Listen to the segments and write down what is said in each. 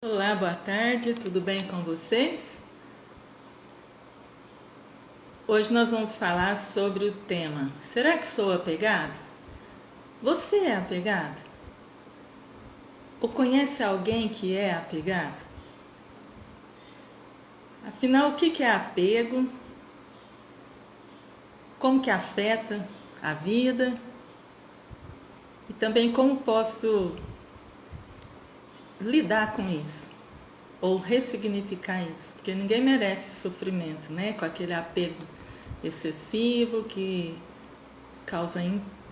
Olá, boa tarde, tudo bem com vocês? Hoje nós vamos falar sobre o tema: será que sou apegado? Você é apegado? Ou conhece alguém que é apegado? Afinal, o que é apego? Como que afeta a vida? E também como posso lidar com isso? Ou ressignificar isso? Porque ninguém merece sofrimento, né? Com aquele apego excessivo que causa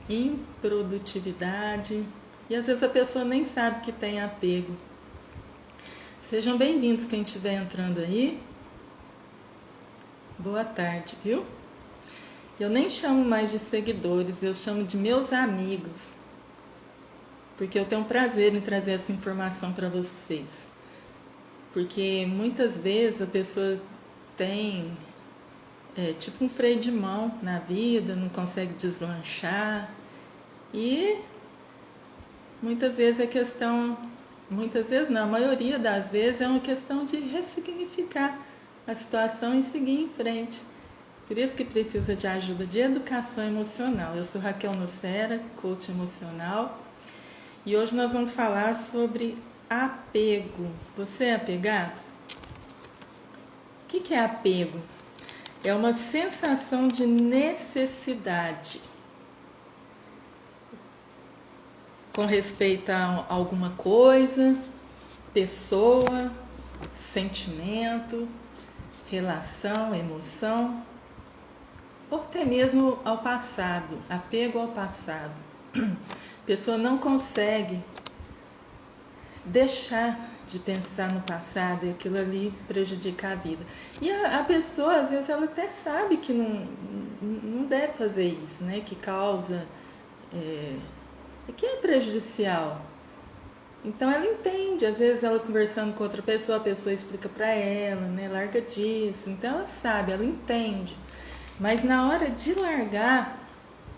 improdutividade. E às vezes a pessoa nem sabe que tem apego. Sejam bem-vindos quem estiver entrando aí. Boa tarde, viu? Eu nem chamo mais de seguidores, eu chamo de meus amigos. Porque eu tenho prazer em trazer essa informação para vocês. Porque muitas vezes a pessoa tem tipo um freio de mão na vida, não consegue deslanchar. E muitas vezes é questão, muitas vezes não, a maioria das vezes é uma questão de ressignificar a situação e seguir em frente. Por isso que precisa de ajuda de educação emocional. Eu sou Raquel Nucera, coach emocional, e hoje nós vamos falar sobre apego. Você é apegado? O que é apego? É uma sensação de necessidade com respeito a alguma coisa, pessoa, sentimento, relação, emoção, ou até mesmo ao passado, apego ao passado. A pessoa não consegue deixar de pensar no passado e aquilo ali prejudica a vida. E a pessoa, às vezes, ela até sabe que não deve fazer isso, né? Que causa, que é prejudicial. Então ela entende, às vezes ela conversando com outra pessoa, a pessoa explica para ela, né? Larga disso. Então ela sabe, ela entende. Mas na hora de largar,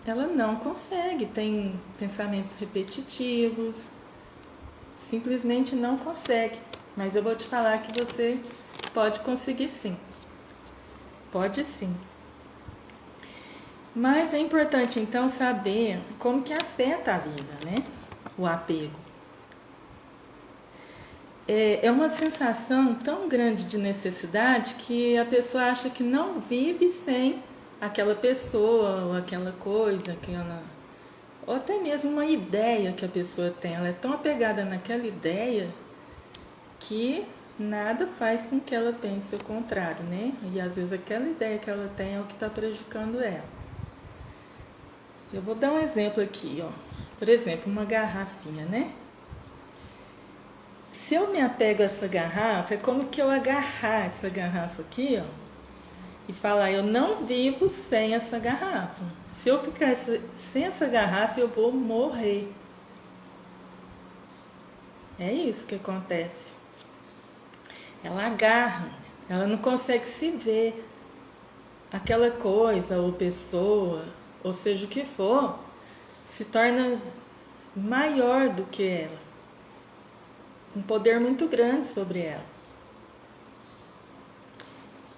ela não consegue, tem pensamentos repetitivos, simplesmente não consegue. Mas eu vou te falar que você pode conseguir sim. Pode sim. Mas é importante então saber como que afeta a vida, né? O apego. É uma sensação tão grande de necessidade que a pessoa acha que não vive sem aquela pessoa ou aquela coisa, ou até mesmo uma ideia que a pessoa tem. Ela é tão apegada naquela ideia que nada faz com que ela pense o contrário, né? E às vezes aquela ideia que ela tem é o que está prejudicando ela. Eu vou dar um exemplo aqui, ó. Por exemplo, uma garrafinha, né? Se eu me apego a essa garrafa, é como que eu agarrar essa garrafa aqui, ó, e falar, eu não vivo sem essa garrafa. Se eu ficar sem essa garrafa, eu vou morrer. É isso que acontece. Ela agarra, ela não consegue se ver. Aquela coisa ou pessoa, ou seja o que for, se torna maior do que ela. Um poder muito grande sobre ela.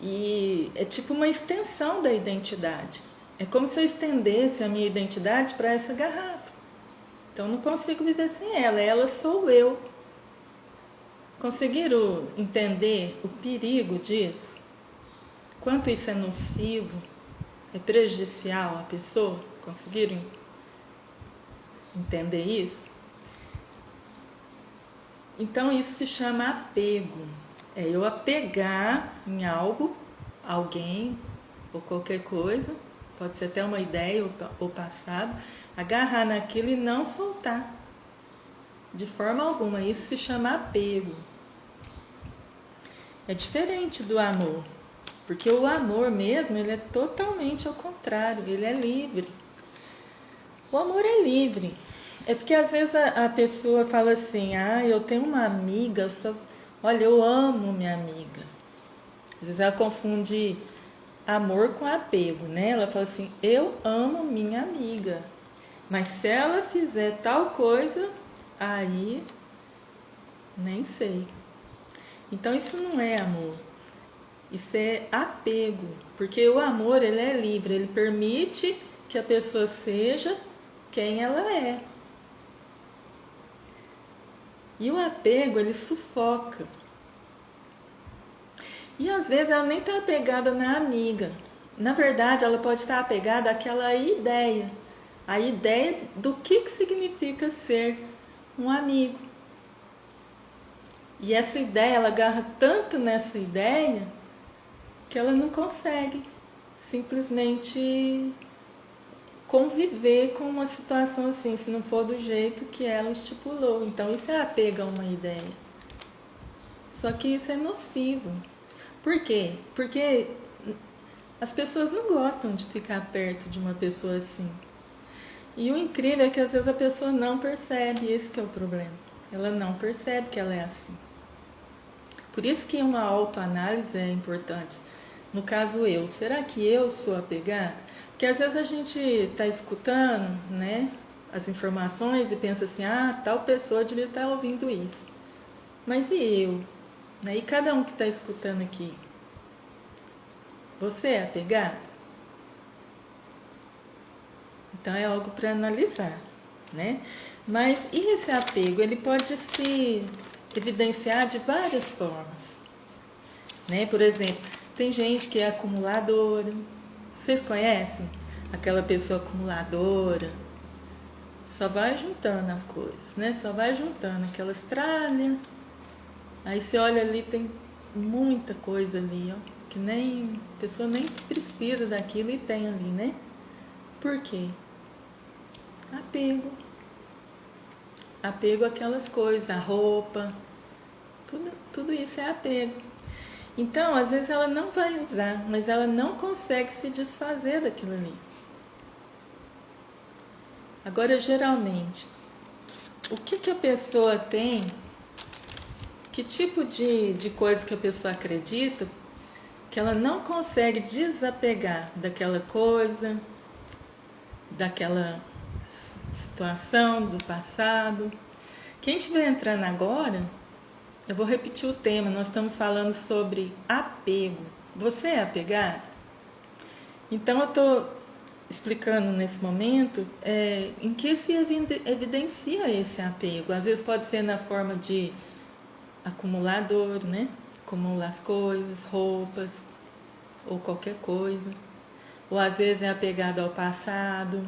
E é tipo uma extensão da identidade. É como se eu estendesse a minha identidade para essa garrafa. Então eu não consigo viver sem ela. Ela sou eu. Conseguiram entender o perigo disso? Quanto isso é nocivo, é prejudicial à pessoa? Conseguiram entender isso? Então isso se chama apego. É eu apegar em algo, alguém ou qualquer coisa, pode ser até uma ideia ou passado, agarrar naquilo e não soltar. De forma alguma, isso se chama apego. É diferente do amor, porque o amor mesmo, ele é totalmente ao contrário, ele é livre. O amor é livre. É porque às vezes a pessoa fala assim, eu tenho uma amiga, olha, eu amo minha amiga. Às vezes ela confunde amor com apego, né? Ela fala assim, eu amo minha amiga, mas se ela fizer tal coisa, aí nem sei. Então isso não é amor. Isso é apego, porque o amor ele é livre, ele permite que a pessoa seja quem ela é. E o apego ele sufoca. E às vezes ela nem está apegada na amiga. Na verdade, ela pode estar apegada àquela ideia. A ideia do que significa ser um amigo. E essa ideia, ela agarra tanto nessa ideia que ela não consegue simplesmente conviver com uma situação assim, se não for do jeito que ela estipulou. Então isso é apego a uma ideia. Só que isso é nocivo. Por quê? Porque as pessoas não gostam de ficar perto de uma pessoa assim. E o incrível é que às vezes a pessoa não percebe, esse que é o problema. Ela não percebe que ela é assim. Por isso que uma autoanálise é importante. No caso eu, será que eu sou apegada? Porque às vezes a gente está escutando, né, as informações e pensa assim, tal pessoa devia estar ouvindo isso. Mas e eu? E cada um que está escutando aqui? Você é apegado? Então é algo para analisar, né? Mas e esse apego? Ele pode se evidenciar de várias formas, né? Por exemplo, tem gente que é acumuladora. Vocês conhecem aquela pessoa acumuladora? Só vai juntando as coisas, né? Só vai juntando aquelas tralhas. Aí você olha ali, tem muita coisa ali, ó, que nem a pessoa nem precisa daquilo e tem ali, né? Por quê? Apego. Apego àquelas coisas, a roupa, tudo isso é apego. Então, às vezes ela não vai usar, mas ela não consegue se desfazer daquilo ali. Agora, geralmente, o que a pessoa tem, que tipo de coisa que a pessoa acredita, que ela não consegue desapegar daquela coisa, daquela situação do passado. Quem estiver entrando agora, eu vou repetir o tema, nós estamos falando sobre apego. Você é apegado? Então eu estou explicando nesse momento em que se evidencia esse apego. Às vezes pode ser na forma de acumulador, né? Acumula as coisas, roupas ou qualquer coisa. Ou às vezes é apegado ao passado,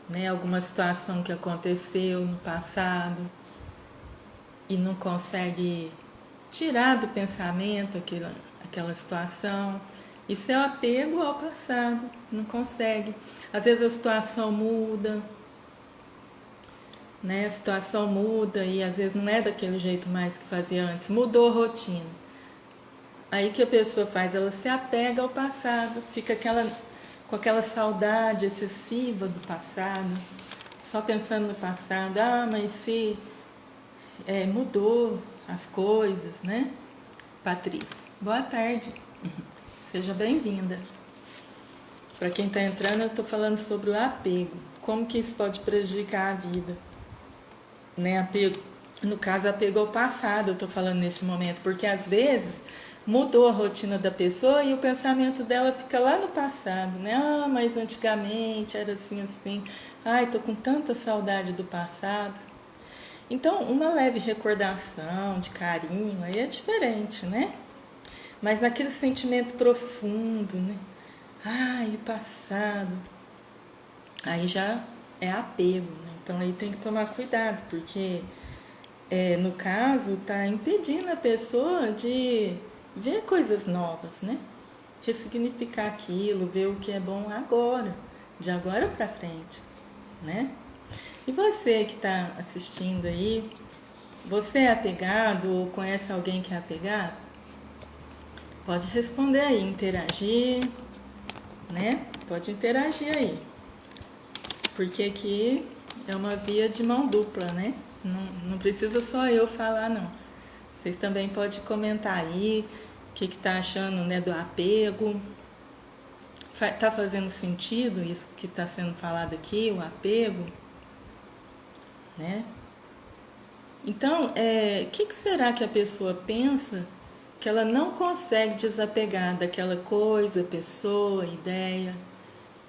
né? Alguma situação que aconteceu no passado e não consegue tirar do pensamento aquela situação. Isso é o apego ao passado, não consegue. Às vezes a situação muda, né? A situação muda e às vezes não é daquele jeito mais que fazia antes, mudou a rotina. Aí que a pessoa faz? Ela se apega ao passado, fica com aquela saudade excessiva do passado, só pensando no passado. Mas se mudou as coisas, né? Patrícia, boa tarde. Seja bem-vinda. Para quem está entrando, eu estou falando sobre o apego. Como que isso pode prejudicar a vida? Né? Apego, no caso, apego ao passado, eu estou falando nesse momento, porque às vezes mudou a rotina da pessoa e o pensamento dela fica lá no passado, né? Mas antigamente era assim, assim. Estou com tanta saudade do passado. Então, uma leve recordação de carinho, aí é diferente, né? Mas naquele sentimento profundo, né? O passado. Aí já é apego, né? Então aí tem que tomar cuidado, porque no caso está impedindo a pessoa de ver coisas novas, né? Ressignificar aquilo, ver o que é bom agora, de agora para frente, né? E você que está assistindo aí, você é apegado ou conhece alguém que é apegado? Pode responder aí, interagir, né? Pode interagir aí. Porque aqui é uma via de mão dupla, né? Não precisa só eu falar, não. Vocês também podem comentar aí o que tá achando, né, do apego. Tá fazendo sentido isso que está sendo falado aqui, o apego, né? Então, o que será que a pessoa pensa que ela não consegue desapegar daquela coisa, pessoa, ideia,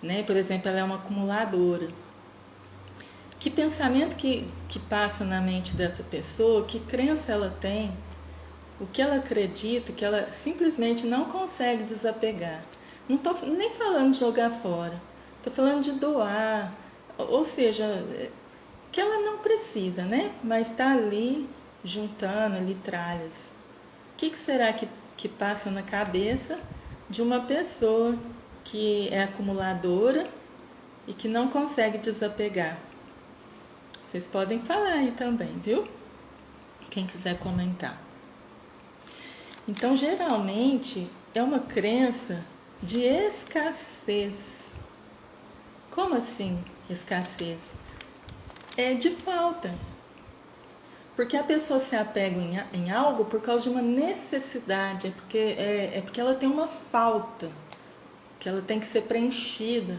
né? Por exemplo, ela é uma acumuladora. Que pensamento que passa na mente dessa pessoa, que crença ela tem, o que ela acredita, que ela simplesmente não consegue desapegar. Não estou nem falando de jogar fora, estou falando de doar, ou seja, que ela não precisa, né? Mas está ali juntando ali tralhas. O que será que passa na cabeça de uma pessoa que é acumuladora e que não consegue desapegar? Vocês podem falar aí também, viu? Quem quiser comentar. Então, geralmente, é uma crença de escassez. Como assim escassez? É de falta. Porque a pessoa se apega em algo por causa de uma necessidade, é porque ela tem uma falta, que ela tem que ser preenchida.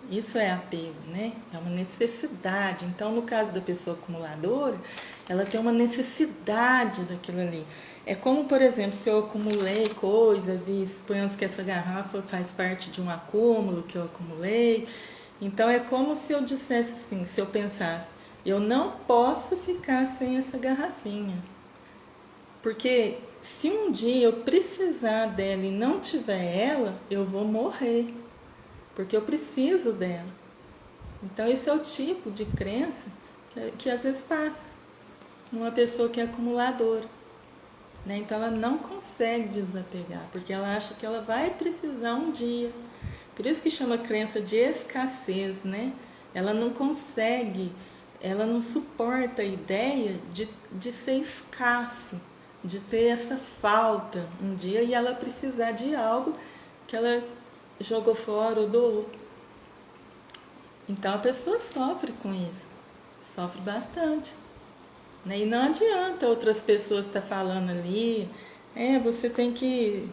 Isso é apego, né? É uma necessidade. Então, no caso da pessoa acumuladora, ela tem uma necessidade daquilo ali. É como, por exemplo, se eu acumulei coisas e suponhamos que essa garrafa faz parte de um acúmulo que eu acumulei. Então, é como se eu dissesse assim, se eu pensasse, eu não posso ficar sem essa garrafinha. Porque se um dia eu precisar dela e não tiver ela, eu vou morrer. Porque eu preciso dela. Então, esse é o tipo de crença que às vezes passa numa pessoa que é acumuladora. Né? Então, ela não consegue desapegar, porque ela acha que ela vai precisar um dia. Por isso que chama crença de escassez, né? Ela não consegue, ela não suporta a ideia de ser escasso, de ter essa falta um dia e ela precisar de algo que ela jogou fora ou doou. Então a pessoa sofre com isso, sofre bastante. Né? E não adianta outras pessoas estar falando ali, você tem que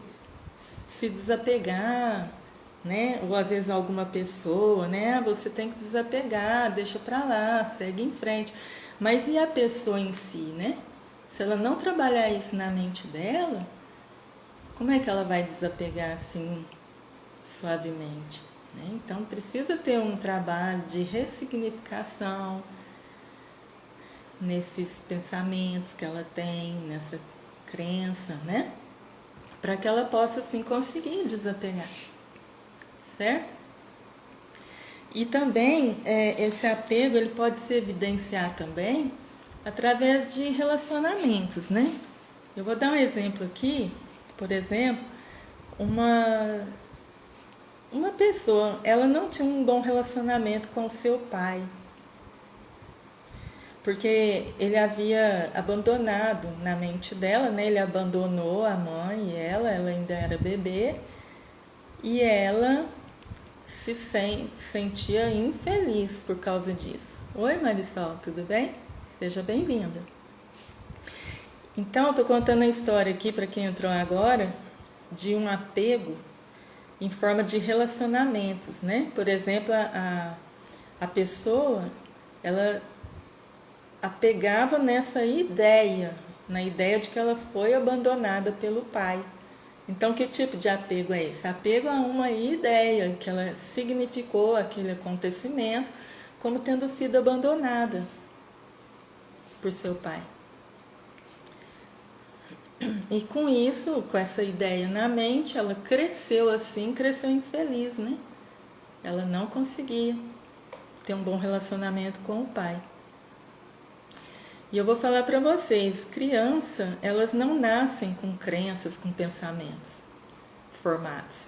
se desapegar, né? Ou às vezes alguma pessoa, né? Você tem que desapegar, deixa pra lá, segue em frente. Mas e a pessoa em si, né? Se ela não trabalhar isso na mente dela, como é que ela vai desapegar assim suavemente? Né? Então precisa ter um trabalho de ressignificação nesses pensamentos que ela tem, nessa crença, né? Para que ela possa assim conseguir desapegar, certo? E também esse apego ele pode se evidenciar também através de relacionamentos, né? Eu vou dar um exemplo aqui, por exemplo, uma pessoa, ela não tinha um bom relacionamento com o seu pai, porque ele havia abandonado na mente dela, né? Ele abandonou a mãe e ela ainda era bebê, e ela se sentia infeliz por causa disso. Oi, Marisol, tudo bem? Seja bem-vinda. Então, eu estou contando a história aqui para quem entrou agora de um apego em forma de relacionamentos, né? Por exemplo, a pessoa, ela apegava nessa ideia, na ideia de que ela foi abandonada pelo pai. Então, que tipo de apego é esse? Apego a uma ideia que ela significou aquele acontecimento como tendo sido abandonada por seu pai. E com isso, com essa ideia na mente, ela cresceu assim, cresceu infeliz, né? Ela não conseguia ter um bom relacionamento com o pai. E eu vou falar para vocês, criança, elas não nascem com crenças, com pensamentos formados.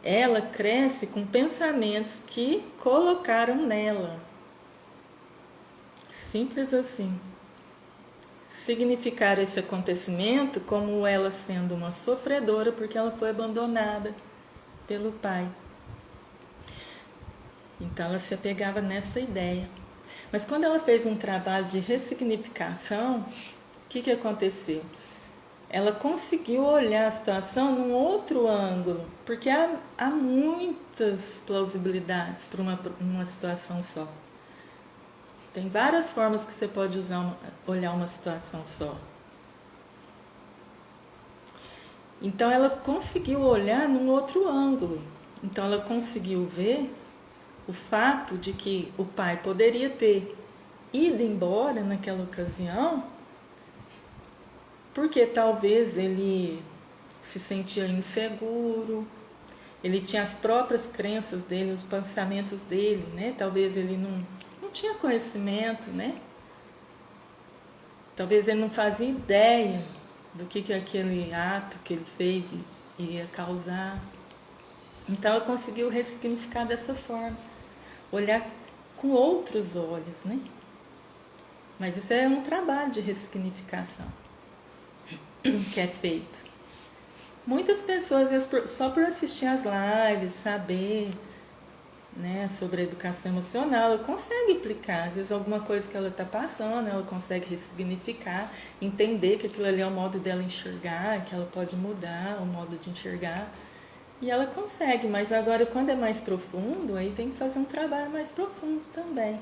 Ela cresce com pensamentos que colocaram nela. Simples assim. Significar esse acontecimento como ela sendo uma sofredora porque ela foi abandonada pelo pai. Então ela se apegava nessa ideia. Mas quando ela fez um trabalho de ressignificação, o que aconteceu? Ela conseguiu olhar a situação num outro ângulo, porque há muitas plausibilidades para uma situação só. Tem várias formas que você pode olhar uma situação só. Então ela conseguiu olhar num outro ângulo. Então ela conseguiu ver o fato de que o pai poderia ter ido embora naquela ocasião, porque talvez ele se sentia inseguro, ele tinha as próprias crenças dele, os pensamentos dele, né? Talvez ele não tinha conhecimento, né? Talvez ele não fazia ideia do que aquele ato que ele fez iria causar. Então ela conseguiu ressignificar dessa forma, olhar com outros olhos, né? Mas isso é um trabalho de ressignificação que é feito. Muitas pessoas, só por assistir às lives, saber, né, sobre a educação emocional, ela consegue aplicar. Às vezes alguma coisa que ela está passando, ela consegue ressignificar, entender que aquilo ali é o modo dela enxergar, que ela pode mudar o modo de enxergar. E ela consegue, mas agora quando é mais profundo, aí tem que fazer um trabalho mais profundo também.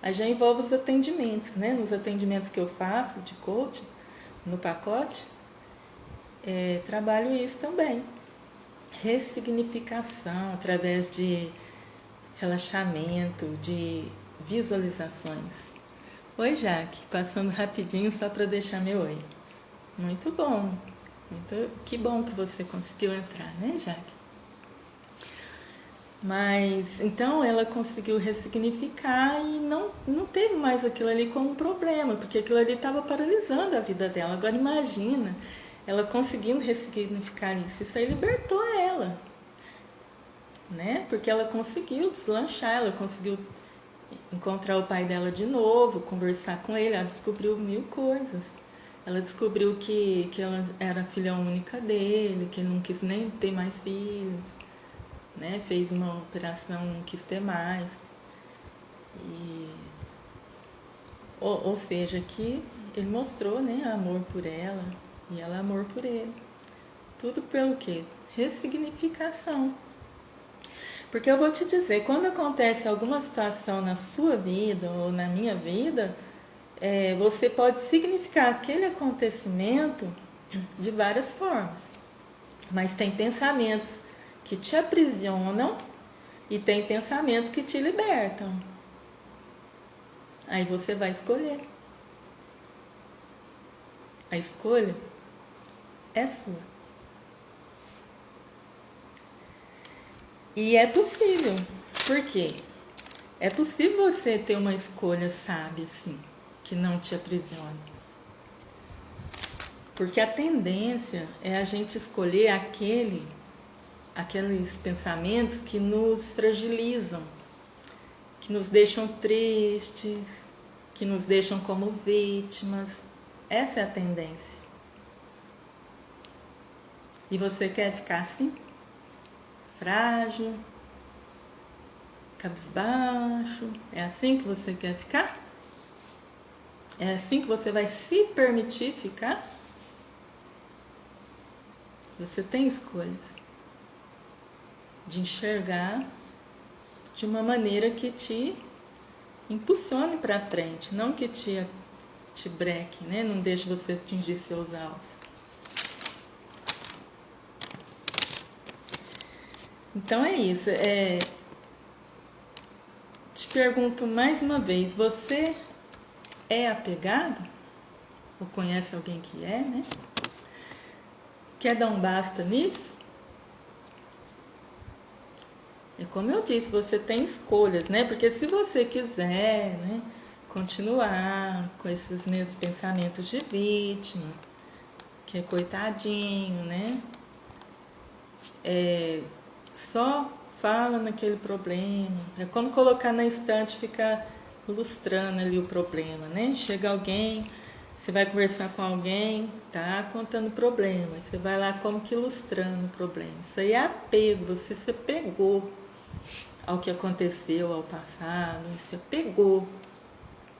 Aí já envolve os atendimentos, né? Nos atendimentos que eu faço de coaching, no pacote, trabalho isso também. Ressignificação através de relaxamento, de visualizações. Oi, Jaque, passando rapidinho só para deixar meu oi. Muito bom. Que bom que você conseguiu entrar, né, Jaque? Mas, então, ela conseguiu ressignificar e não teve mais aquilo ali como um problema, porque aquilo ali estava paralisando a vida dela. Agora, imagina, ela conseguindo ressignificar isso aí libertou ela, né? Porque ela conseguiu deslanchar, ela conseguiu encontrar o pai dela de novo, conversar com ele, ela descobriu 1000 coisas. Ela descobriu que ela era filha única dele, que ele não quis nem ter mais filhos, né? Fez uma operação, não quis ter mais. Ou seja, que ele mostrou, né, amor por ela e ela amor por ele. Tudo pelo quê? Ressignificação. Porque eu vou te dizer, quando acontece alguma situação na sua vida ou na minha vida, você pode significar aquele acontecimento de várias formas. Mas tem pensamentos que te aprisionam e tem pensamentos que te libertam. Aí você vai escolher. A escolha é sua. E é possível. Por quê? É possível você ter uma escolha sábia, assim, que não te aprisione. Porque a tendência é a gente escolher aqueles pensamentos que nos fragilizam, que nos deixam tristes, que nos deixam como vítimas. Essa é a tendência. E você quer ficar assim? Frágil, cabisbaixo? É assim que você quer ficar? É assim que você vai se permitir ficar? Você tem escolhas de enxergar de uma maneira que te impulsione para frente, não que te breque, né? Não deixe você atingir seus alvos. Então é isso. Te pergunto mais uma vez, você é apegado? Ou conhece alguém que é, né? Quer dar um basta nisso? É como eu disse, você tem escolhas, né? Porque se você quiser, né, continuar com esses mesmos pensamentos de vítima, que é coitadinho, né? Só fala naquele problema. É como colocar na estante e ficar lustrando ali o problema, né? Chega alguém, você vai conversar com alguém, tá contando problema. Você vai lá como que ilustrando o problema. Isso aí é apego, você se apegou ao que aconteceu, ao passado, você pegou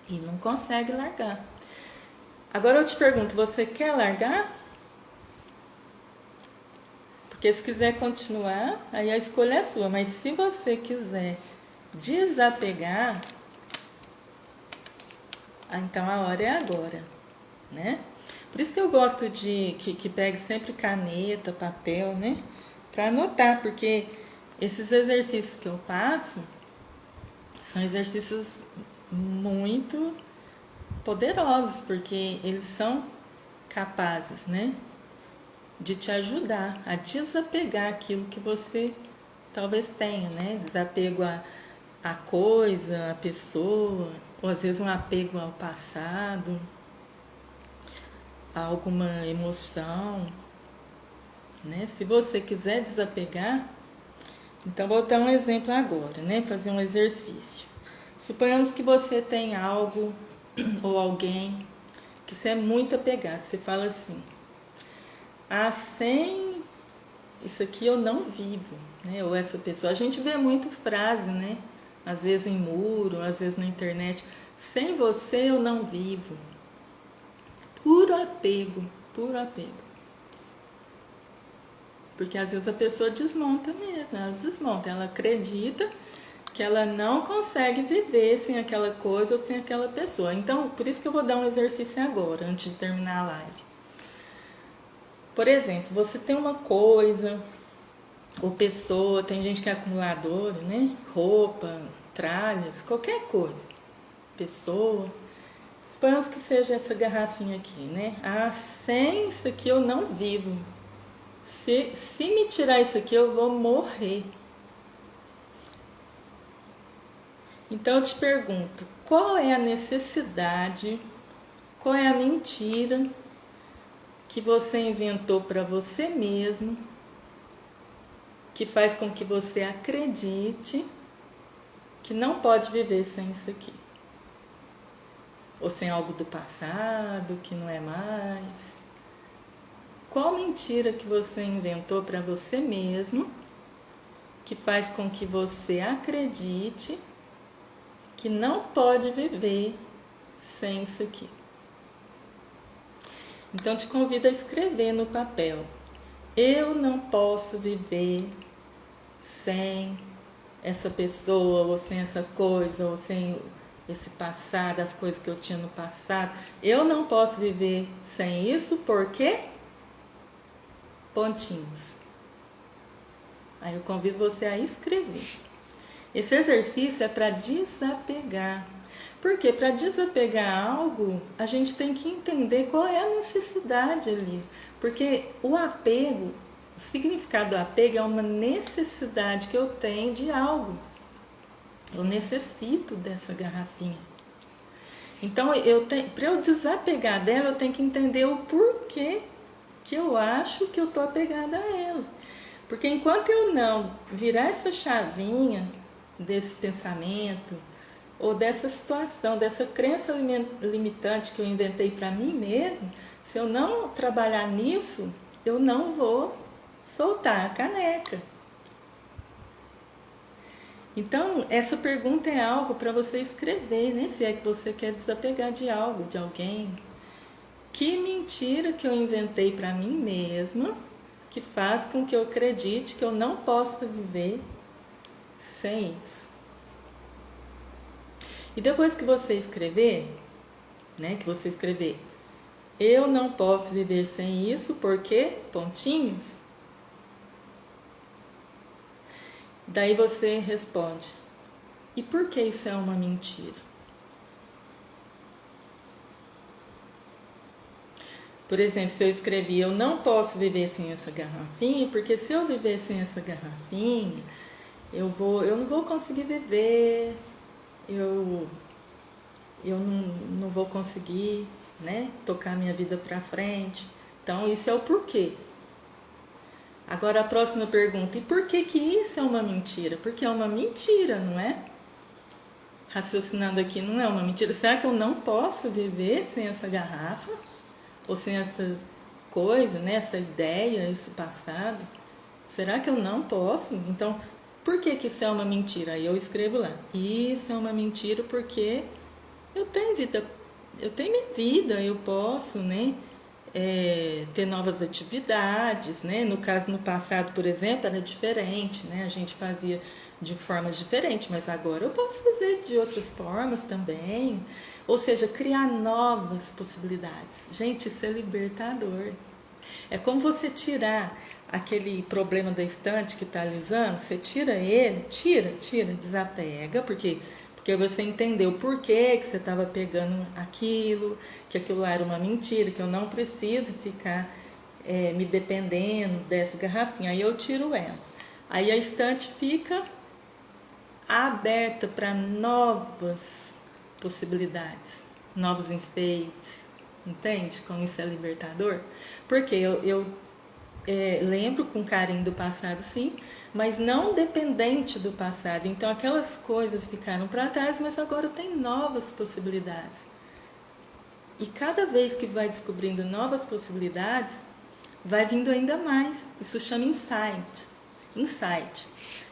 e não consegue largar. Agora eu te pergunto, você quer largar? Porque se quiser continuar, aí a escolha é sua. Mas se você quiser desapegar, Ah, então a hora é agora, né? Por isso que eu gosto de que pegue sempre caneta, papel, né? Para anotar, porque esses exercícios que eu passo são exercícios muito poderosos, porque eles são capazes, né, de te ajudar a desapegar aquilo que você talvez tenha, né? Desapego a coisa, a pessoa, ou às vezes um apego ao passado, a alguma emoção, né? Se você quiser desapegar, então vou dar um exemplo agora, né? Fazer um exercício. Suponhamos que você tem algo ou alguém que você é muito apegado. Você fala assim: ah, sem isso aqui eu não vivo, né? Ou essa pessoa. A gente vê muito frase, né? Às vezes em muro, às vezes na internet. Sem você eu não vivo. Puro apego, puro apego. Porque às vezes a pessoa desmonta mesmo, ela desmonta, ela acredita que ela não consegue viver sem aquela coisa ou sem aquela pessoa. Então, por isso que eu vou dar um exercício agora, antes de terminar a live. Por exemplo, você tem uma coisa, ou pessoa, tem gente que é acumuladora, né? Roupa, tralhas, qualquer coisa. Pessoa. Suponhamos que seja essa garrafinha aqui, né? Ah, sem isso aqui eu não vivo. Se me tirar isso aqui, eu vou morrer. Então eu te pergunto, qual é a necessidade, qual é a mentira que você inventou para você mesmo, que faz com que você acredite que não pode viver sem isso aqui? Ou sem algo do passado, que não é mais. Qual mentira que você inventou para você mesmo, que faz com que você acredite que não pode viver sem isso aqui? Então te convido a escrever no papel: eu não posso viver sem essa pessoa, ou sem essa coisa, ou sem esse passado, as coisas que eu tinha no passado. Eu não posso viver sem isso porque... pontinhos. Aí eu convido você a escrever. Esse exercício é para desapegar. Porque para desapegar algo, a gente tem que entender qual é a necessidade ali. Porque o apego, o significado do apego é uma necessidade que eu tenho de algo. Eu necessito dessa garrafinha. Então, para eu desapegar dela, eu tenho que entender o porquê que eu acho que eu estou apegada a ela. Porque enquanto eu não virar essa chavinha desse pensamento, ou dessa situação, dessa crença limitante que eu inventei para mim mesmo, se eu não trabalhar nisso, eu não vou soltar a caneca. Então, essa pergunta é algo para você escrever, né? Se é que você quer desapegar de algo, de alguém. Que mentira que eu inventei para mim mesma que faz com que eu acredite que eu não possa viver sem isso? E depois que você escrever, né? Que você escrever, eu não posso viver sem isso porque... pontinhos. Daí você responde: e por que isso é uma mentira? Por exemplo, se eu escrevi: eu não posso viver sem essa garrafinha, porque se eu viver sem essa garrafinha, eu não vou conseguir viver, eu não vou conseguir, né, tocar minha vida para frente. Então, isso é o porquê. Agora a próxima pergunta: e por que isso é uma mentira? Porque é uma mentira, não é? Raciocinando aqui, não é uma mentira. Será que eu não posso viver sem essa garrafa? Ou sem essa coisa, né? Essa ideia, esse passado? Será que eu não posso? Então, por que isso é uma mentira? Aí eu escrevo lá: isso é uma mentira porque eu tenho vida, eu tenho minha vida, eu posso, né? Ter novas atividades, né? No caso, no passado, por exemplo, era diferente, né? A gente fazia de formas diferentes, mas agora eu posso fazer de outras formas também. Ou seja, criar novas possibilidades. Gente, isso é libertador. É como você tirar aquele problema da estante que está alisando, você tira ele, tira, desapega, porque você entendeu por que você estava pegando aquilo, que aquilo lá era uma mentira, que eu não preciso ficar me dependendo dessa garrafinha. Aí eu tiro ela. Aí a estante fica aberta para novas possibilidades, novos enfeites, entende? Como isso é libertador? Porque eu lembro com carinho do passado, sim, mas não dependente do passado. Então aquelas coisas ficaram para trás, mas agora tem novas possibilidades. E cada vez que vai descobrindo novas possibilidades, vai vindo ainda mais. Isso chama insight. Insight.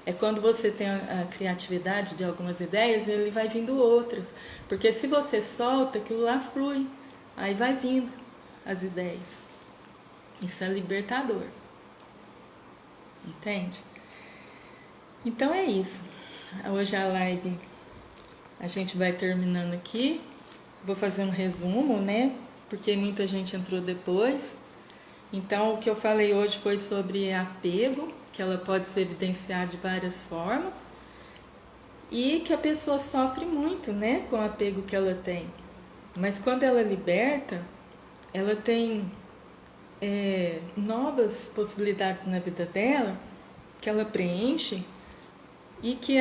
É quando você tem a criatividade de algumas ideias, ele vai vindo outras. Porque se você solta, aquilo lá flui. Aí vai vindo as ideias. Isso é libertador. Entende? Então é isso. Hoje a live a gente vai terminando aqui. Vou fazer um resumo, né? Porque muita gente entrou depois. Então o que eu falei hoje foi sobre apego, que ela pode se evidenciar de várias formas. E que a pessoa sofre muito, né? Com o apego que ela tem. Mas quando ela liberta, ela tem novas possibilidades na vida dela, que ela preenche e que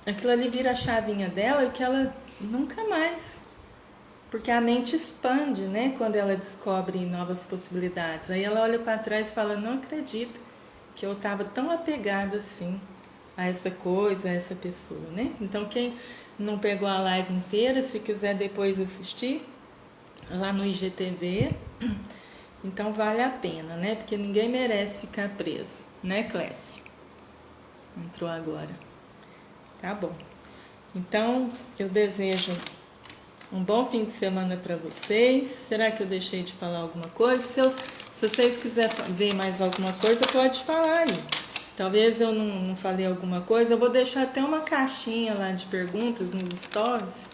aquilo ali vira a chavinha dela e que ela nunca mais, porque a mente expande, né, quando ela descobre novas possibilidades. Aí ela olha para trás e fala, não acredito que eu estava tão apegada assim a essa coisa, a essa pessoa, né? Então quem não pegou a live inteira, se quiser depois assistir lá no IGTV, então vale a pena, né? Porque ninguém merece ficar preso, né, Clécio? Entrou agora. Tá bom. Então, eu desejo um bom fim de semana para vocês. Será que eu deixei de falar alguma coisa? Se vocês quiserem ver mais alguma coisa, pode falar aí. Talvez eu não falei alguma coisa. Eu vou deixar até uma caixinha lá de perguntas nos stories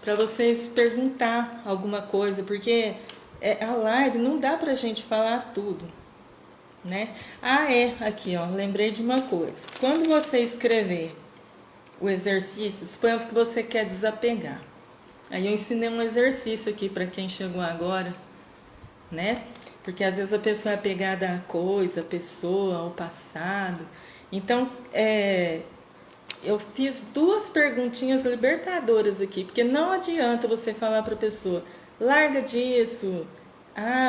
para vocês perguntar alguma coisa, porque a live não dá pra gente falar tudo, né? Aqui, ó, lembrei de uma coisa. Quando você escrever o exercício, suponhamos que você quer desapegar. Aí eu ensinei um exercício aqui para quem chegou agora, né? Porque às vezes a pessoa é apegada à coisa, à pessoa, ao passado. Então, eu fiz 2 perguntinhas libertadoras aqui, porque não adianta você falar para a pessoa, larga disso,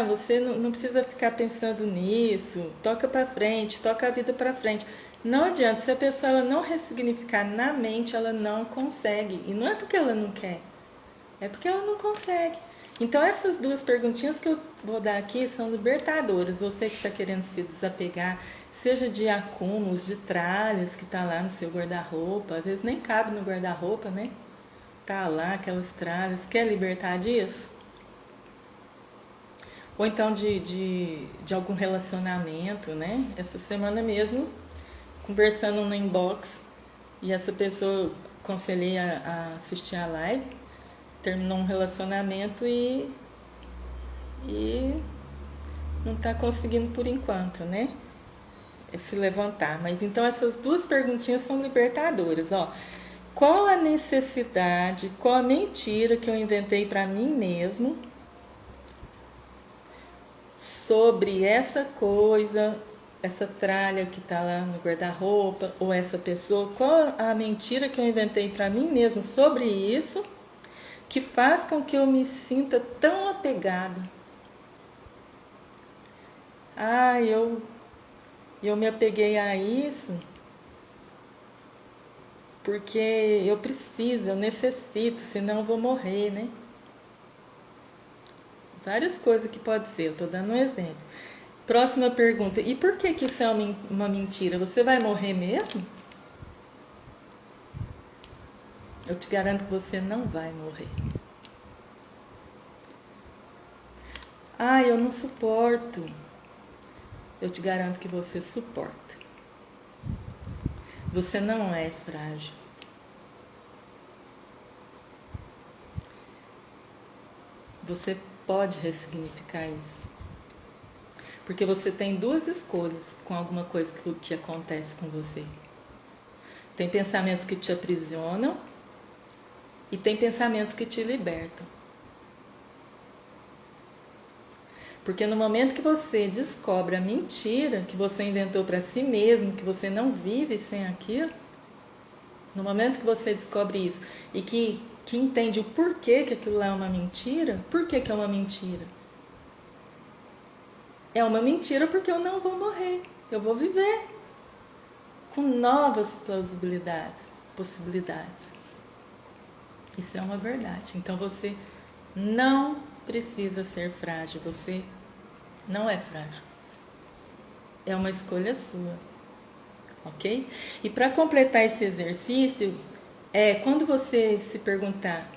você não precisa ficar pensando nisso, toca para frente, toca a vida para frente. Não adianta, se a pessoa ela não ressignificar na mente, ela não consegue. E não é porque ela não quer, é porque ela não consegue. Então essas 2 perguntinhas que eu vou dar aqui são libertadoras. Você que está querendo se desapegar, seja de acúmulos, de tralhas que está lá no seu guarda-roupa, às vezes nem cabe no guarda-roupa, né? Tá lá aquelas tralhas, quer libertar disso? Ou então de algum relacionamento, né? Essa semana mesmo, conversando no inbox, e essa pessoa aconselhei a assistir a live, terminou um relacionamento e não está conseguindo por enquanto, né? Se levantar. Mas então essas 2 perguntinhas são libertadoras, ó. Qual a necessidade, qual a mentira que eu inventei para mim mesmo sobre essa coisa, essa tralha que está lá no guarda-roupa, ou essa pessoa? Qual a mentira que eu inventei para mim mesmo sobre isso que faz com que eu me sinta tão apegada? Eu me apeguei a isso porque eu preciso, eu necessito, senão eu vou morrer, né? Várias coisas que pode ser, eu estou dando um exemplo. Próxima pergunta, e por que isso é uma mentira? Você vai morrer mesmo? Eu te garanto que você não vai morrer. Eu não suporto. Eu te garanto que você suporta. Você não é frágil. você pode ressignificar isso. Porque você tem duas escolhas com alguma coisa que acontece com você. Tem pensamentos que te aprisionam e tem pensamentos que te libertam. Porque no momento que você descobre a mentira que você inventou para si mesmo, que você não vive sem aquilo, no momento que você descobre isso e que entende o porquê que aquilo lá é uma mentira, por que é uma mentira? É uma mentira porque eu não vou morrer, eu vou viver com novas possibilidades. Isso é uma verdade. Então você não precisa ser frágil, você não é frágil. É uma escolha sua, ok? E para completar esse exercício, quando você se perguntar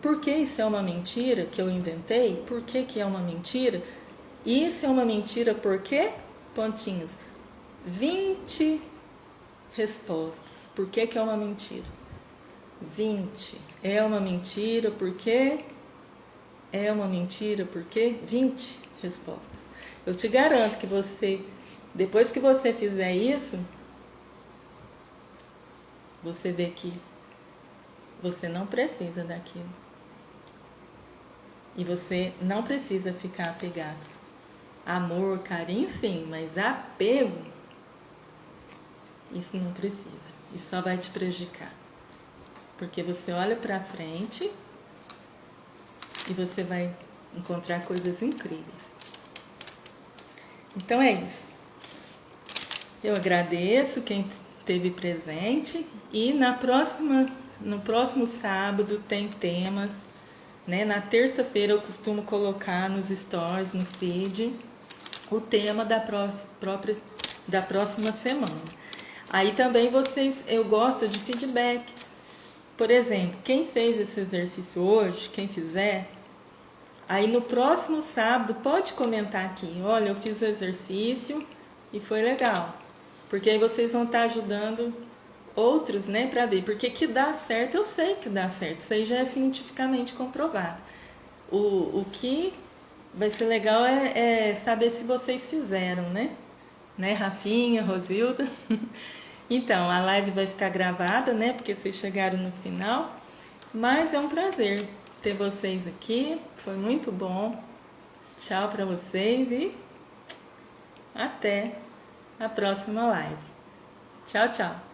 por que isso é uma mentira que eu inventei, por que é uma mentira, isso é uma mentira por quê? Pontinhos. 20 respostas. Por que é uma mentira? 20. É uma mentira porque... É uma mentira porque... 20 respostas. Eu te garanto que você, depois que você fizer isso, você vê que você não precisa daquilo. E você não precisa ficar apegado. Amor, carinho, sim, mas apego, isso não precisa. Isso só vai te prejudicar. Porque você olha pra frente e você vai encontrar coisas incríveis. Então é isso. Eu agradeço quem esteve presente e no próximo sábado tem temas, né? Na terça-feira eu costumo colocar nos stories, no feed, o tema da próxima semana. Aí também eu gosto de feedback. Por exemplo, quem fez esse exercício hoje, quem fizer, aí no próximo sábado pode comentar aqui, olha, eu fiz o exercício e foi legal. Porque aí vocês vão estar ajudando outros, né, para ver. Porque que dá certo, eu sei que dá certo. Isso aí já é cientificamente comprovado. O que vai ser legal é saber se vocês fizeram, né? Rafinha, Rosilda. Então, a live vai ficar gravada, né? Porque vocês chegaram no final. Mas é um prazer ter vocês aqui. Foi muito bom. Tchau para vocês e até a próxima live. Tchau, tchau.